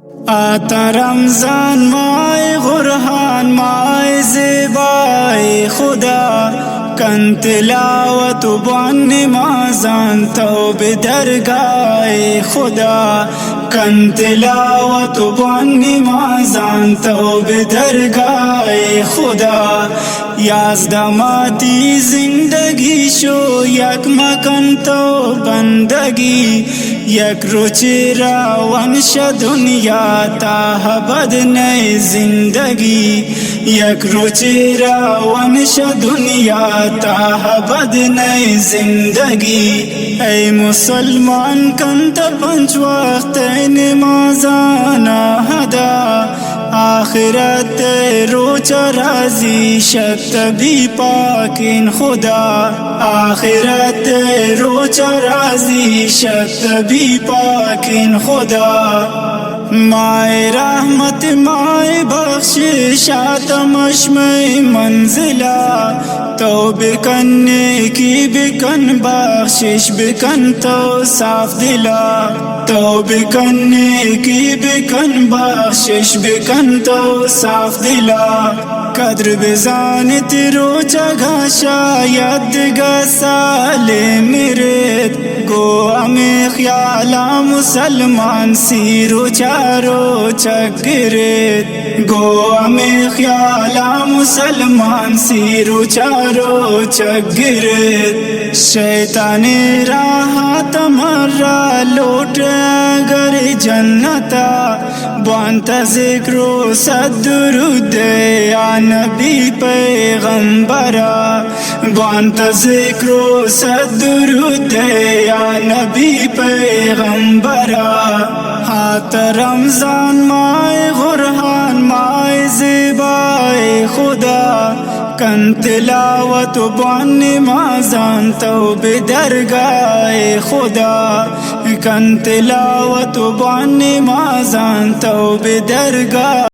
आता रमजान माए गुरहान माए ज़ेबाए खुदा कन तिलावत बन नमाज़ान तौबे दरगाए खुदा कन तिलावत बन नमाज़ान तौबे दरगाए खुदा याज़दमाती जिंदगी शो यक मकन तो बंदगी यक रुचिरा वंश दुनिया ताह बद नए जिंदगी यक रुचिरा वंश दुनिया ताह बद नए जिंदगी ऐ मुसलमान कंत पंच वक्त नमाज़ाना हदा आखिरत रोच राजी शत भी पाकिन खुदा आखिरत रोच राजी शत भी पाकिन खुदा माए रहमत माए बख्शिश आतमश्मे मंजिला तो बिकन्ने की बिकन बख्शिश बिकन तो साफ दिला तो बिकन्ने की बिकन बख्शिश बिकन तो साफ दिला कद्र बेजान तिरो जगह शायद गसाले मेरे गो हमें ख्याला मुसलमान सीरो चारो चक्रे गो हमें ख्याला मुसलमान सीरो चारो चक्रे शैताने राह तमर्रा लौट अगर जन्नता बांता जिक्रो सदरुद या नबी पैगंबरा बांता जिक्रो सदरुद या नबी पैगंबरा हाथ रमजान माए गुरहान माए ज़ेबाए खुदा कन तिलावत बन नमाज़ान तौबे दरगाए खुदा कन तिलावत बन नमाज़ान तौबे दरगाह।